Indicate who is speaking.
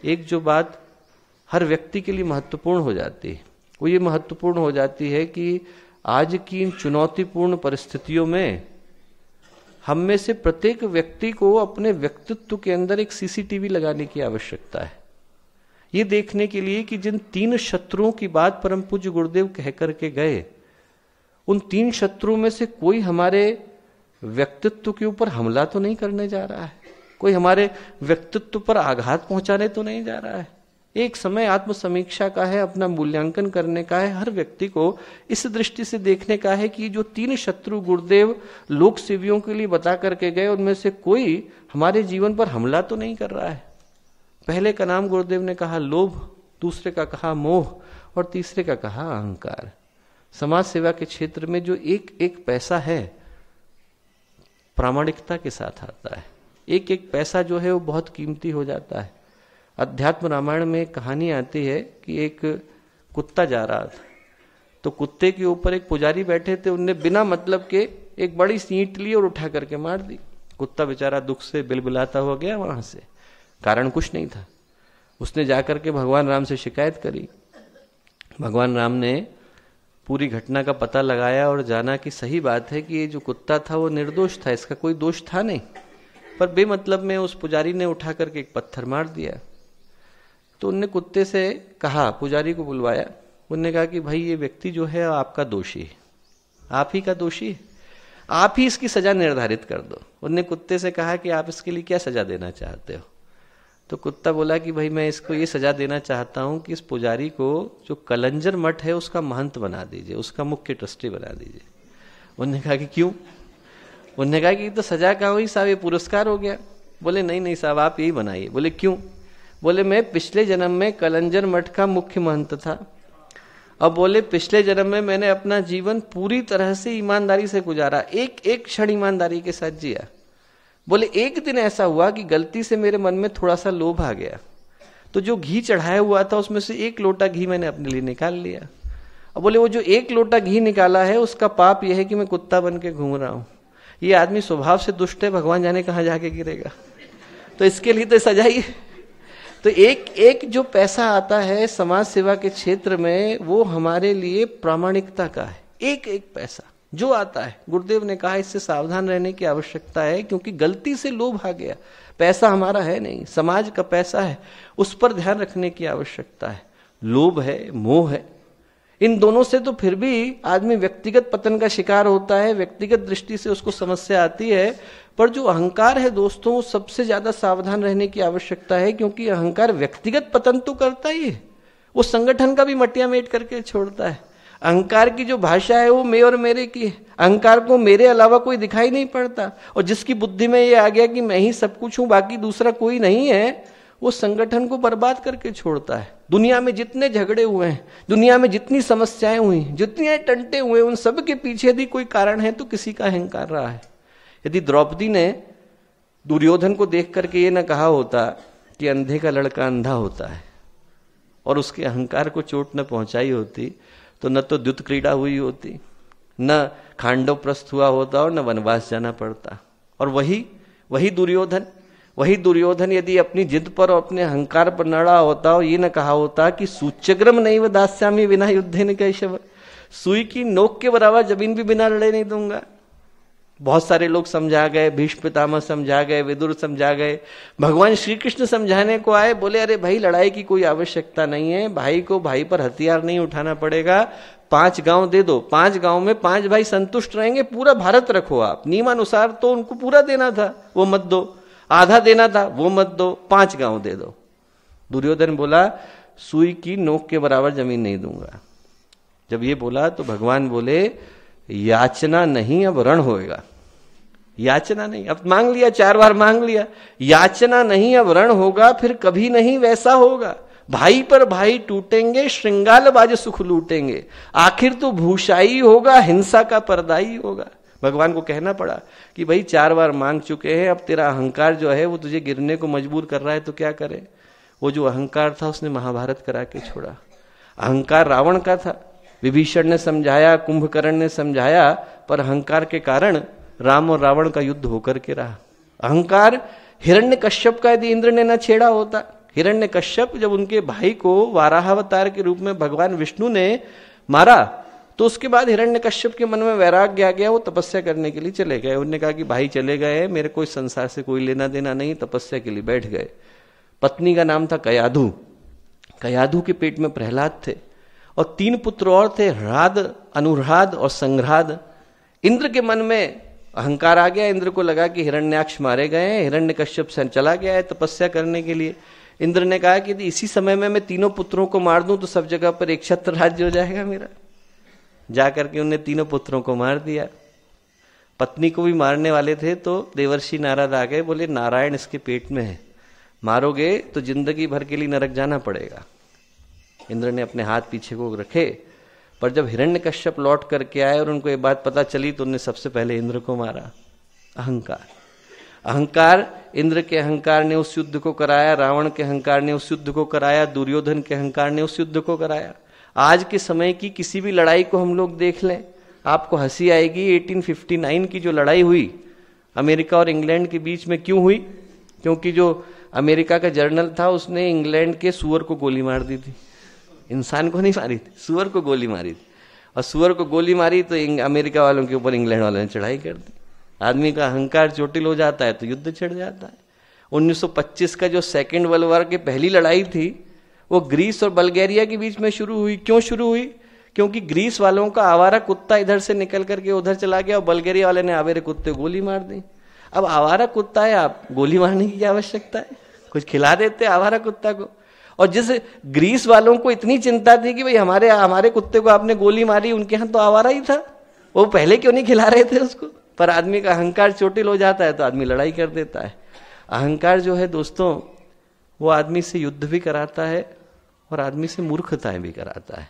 Speaker 1: एक जो बात हर व्यक्ति के लिए महत्वपूर्ण हो जाती है, वो ये महत्वपूर्ण हो जाती है कि आज की इन चुनौतीपूर्ण परिस्थितियों में हम में से प्रत्येक व्यक्ति को अपने व्यक्तित्व के अंदर एक सीसीटीवी लगाने की आवश्यकता है, ये देखने के लिए कि जिन 3 शत्रुओं की बात परम पूज्य गुरुदेव कह करके गए, उन 3 शत्रुओं में से कोई हमारे व्यक्तित्व के ऊपर हमला तो नहीं करने जा रहा है, कोई हमारे व्यक्तित्व पर आघात पहुंचाने तो नहीं जा रहा है। एक समय आत्मसमीक्षा का है, अपना मूल्यांकन करने का है, हर व्यक्ति को इस दृष्टि से देखने का है कि जो 3 शत्रु गुरुदेव लोक सेवियों के लिए बता करके गए, उनमें से कोई हमारे जीवन पर हमला तो नहीं कर रहा है। पहले का नाम गुरुदेव ने कहा लोभ, दूसरे का कहा मोह और तीसरे का कहा अहंकार। समाज सेवा के क्षेत्र में जो एक एक पैसा है प्रामाणिकता के साथ आता है, एक एक पैसा जो है वो बहुत कीमती हो जाता है। अध्यात्म रामायण में एक कहानी आती है कि एक कुत्ता जा रहा था, तो कुत्ते के ऊपर एक पुजारी बैठे थे, उनने बिना मतलब के एक बड़ी सी ईंट ली और उठा करके मार दी। कुत्ता बेचारा दुख से बिलबिलाता हुआ गया वहां से, कारण कुछ नहीं था। उसने जाकर के भगवान राम से शिकायत करी। भगवान राम ने पूरी घटना का पता लगाया और जाना कि सही बात है कि ये जो कुत्ता था वो निर्दोष था, इसका कोई दोष था नहीं, पर बेमतलब में उस पुजारी ने उठा करके एक पत्थर मार दिया। तो उनने कुत्ते से कहा, पुजारी को बुलवाया, उनने कहा कि भाई ये व्यक्ति जो है आपका दोषी है, आप ही का दोषी है, आप ही इसकी सजा निर्धारित कर दो। उनने कुत्ते से कहा कि आप इसके लिए क्या सजा देना चाहते हो? तो कुत्ता बोला कि भाई मैं इसको ये सजा देना चाहता हूं कि इस पुजारी को जो कलंजर मठ है उसका महंत बना दीजिए, उसका मुख्य ट्रस्टी बना दीजिए। उन्होंने कहा कि क्यों? उन्होंने कहा कि तो सजा का हुई साहब, ये पुरस्कार हो गया। बोले नहीं नहीं साहब आप यही बनाइए। बोले क्यों? बोले मैं पिछले जन्म में कलंजर मठ का मुख्य महंत था, अब बोले पिछले जन्म में मैंने अपना जीवन पूरी तरह से ईमानदारी से गुजारा, एक एक क्षण ईमानदारी के साथ जिया। बोले एक दिन ऐसा हुआ कि गलती से मेरे मन में थोड़ा सा लोभ आ गया, तो जो घी चढ़ाया हुआ था उसमें से 1 लोटा घी मैंने अपने लिए निकाल लिया। अब बोले वो जो 1 लोटा घी निकाला है उसका पाप यह है कि मैं कुत्ता बन के घूम रहा हूं। ये आदमी स्वभाव से दुष्ट है, भगवान जाने कहां जाके गिरेगा, तो इसके लिए तो सजा ही। तो एक एक जो पैसा आता है समाज सेवा के क्षेत्र में वो हमारे लिए प्रामाणिकता का है। एक एक पैसा जो आता है, गुरुदेव ने कहा इससे सावधान रहने की आवश्यकता है, क्योंकि गलती से लोभ आ गया। पैसा हमारा है नहीं, समाज का पैसा है, उस पर ध्यान रखने की आवश्यकता है। लोभ है, मोह है, इन दोनों से तो फिर भी आदमी व्यक्तिगत पतन का शिकार होता है, व्यक्तिगत दृष्टि से उसको समस्या आती है। पर जो अहंकार है दोस्तों, सबसे ज्यादा सावधान रहने की आवश्यकता है, क्योंकि अहंकार व्यक्तिगत पतन तो करता ही है, वो संगठन का भी मटिया मेट करके छोड़ता है। अहंकार की जो भाषा है वो मैं और मेरे की है, अहंकार को मेरे अलावा कोई दिखाई नहीं पड़ता। और जिसकी बुद्धि में ये आ गया कि मैं ही सब कुछ हूं, बाकी दूसरा कोई नहीं है, वो संगठन को बर्बाद करके छोड़ता है। दुनिया में जितने झगड़े हुए हैं, दुनिया में जितनी समस्याएं हुई, जितने टंटे हुए, उन सब के पीछे भी कोई कारण है तो किसी का अहंकार रहा है। यदि द्रौपदी ने दुर्योधन को देख करके ये न कहा होता कि अंधे का लड़का अंधा होता है, और उसके अहंकार को चोट न पहुंचाई होती, तो न तो द्युत क्रीड़ा हुई होती, न खांडव प्रस्थ हुआ होता और न वनवास जाना पड़ता। और वही दुर्योधन यदि अपनी जिद पर और अपने अहंकार पर नड़ा होता और ये न कहा होता कि सूच्यग्रम नैव दास्यामि विना युद्धेन कैशव, सुई की नोक के बराबर जमीन भी बिना लड़े नहीं दूंगा। बहुत सारे लोग समझा गए, भीष्म पितामह समझा गए, विदुर समझा गए, भगवान श्री कृष्ण समझाने को आए, बोले अरे भाई लड़ाई की कोई आवश्यकता नहीं है, भाई को भाई पर हथियार नहीं उठाना पड़ेगा, 5 गांव दे दो, 5 गांव में 5 भाई संतुष्ट रहेंगे, पूरा भारत रखो आप। नियमानुसार तो उनको पूरा देना था, वो मत दो, आधा देना था, वो मत दो, 5 गांव दे दो। दुर्योधन बोला सुई की नोक के बराबर जमीन नहीं दूंगा। जब ये बोला तो भगवान बोले याचना नहीं, अब रण होएगा। याचना नहीं, अब मांग लिया, 4 बार मांग लिया, याचना नहीं अब रण होगा, फिर कभी नहीं वैसा होगा। भाई पर भाई टूटेंगे, श्रृंगालबाज सुख लूटेंगे, आखिर तो भूषाई होगा, हिंसा का पर्दाई होगा। भगवान को कहना पड़ा कि भाई 4 बार मांग चुके हैं, अब तेरा अहंकार जो है वो तुझे गिरने को मजबूर कर रहा है, तो क्या करे। वो जो अहंकार था उसने महाभारत करा के छोड़ा। अहंकार रावण का था, विभीषण ने समझाया, कुंभकर्ण ने समझाया, पर अहंकार के कारण राम और रावण का युद्ध होकर के रहा। अहंकार हिरण्यकश्यप का यदि इंद्र ने न छेड़ा होता, हिरण्यकश्यप जब उनके भाई को वाराहावतार के रूप में भगवान विष्णु ने मारा, तो उसके बाद हिरण्यकश्यप के मन में वैराग्य आ गया, वो तपस्या करने के लिए चले गए। उन्होंने कहा कि भाई चले गए, मेरे को इस संसार से कोई लेना देना नहीं, तपस्या के लिए बैठ गए। पत्नी का नाम था कयाधु। कयाधु के पेट में प्रहलाद थे और 3 पुत्र और थे, ह्राद, अनुराध और संघ्राद। इंद्र के मन में अहंकार आ गया, इंद्र को लगा कि हिरण्याक्ष मारे गए हैं, हिरण्यकश्यप से चला गया है तपस्या करने के लिए। इंद्र ने कहा कि इसी समय में मैं 3 पुत्रों को मार दूं तो सब जगह पर एक छत्र राज्य हो जाएगा मेरा। जाकर के उन्हें 3 पुत्रों को मार दिया। पत्नी को भी मारने वाले थे तो देवर्षि नारद आ गए, बोले नारायण इसके पेट में है, मारोगे तो जिंदगी भर के लिए नरक जाना पड़ेगा। इंद्र ने अपने हाथ पीछे को रखे, पर जब हिरण्यकश्यप लौट करके आए और उनको ये बात पता चली तो उन्होंने सबसे पहले इंद्र को मारा। अहंकार, अहंकार, इंद्र के अहंकार ने उस युद्ध को कराया, रावण के अहंकार ने उस युद्ध को कराया, दुर्योधन के अहंकार ने उस युद्ध को कराया। आज के समय की किसी भी लड़ाई को हम लोग देख लें, आपको हंसी आएगी। 1859 की जो लड़ाई हुई अमेरिका और इंग्लैंड के बीच में, क्यों हुई? क्योंकि जो अमेरिका का जर्नल था उसने इंग्लैंड के सुअर को गोली मार दी थी। इंसान को नहीं मारी थी, सुअर को गोली मारी थी। और सुअर को गोली मारी तो अमेरिका वालों के ऊपर इंग्लैंड वालों ने चढ़ाई कर दी। आदमी का अहंकार चोटिल हो जाता है तो युद्ध छिड़ जाता है। 1925 का जो सेकेंड वर्ल्ड वॉर की पहली लड़ाई थी वो ग्रीस और बल्गेरिया के बीच में शुरू हुई। क्यों शुरू हुई? क्योंकि ग्रीस वालों का आवारा कुत्ता इधर से निकल करके उधर चला गया और बल्गेरिया वाले ने आवेरे कुत्ते गोली मार दी। अब आवारा कुत्ता है, आप गोली मारने की क्या आवश्यकता है? कुछ खिला देते आवारा कुत्ता को। और जिस ग्रीस वालों को इतनी चिंता थी कि भाई हमारे कुत्ते को आपने गोली मारी, उनके यहाँ तो आवारा ही था, वो पहले क्यों नहीं खिला रहे थे उसको? पर आदमी का अहंकार चोटिल हो जाता है तो आदमी लड़ाई कर देता है। अहंकार जो है दोस्तों, वो आदमी से युद्ध भी कराता है और आदमी से मूर्खताएं भी कराता है।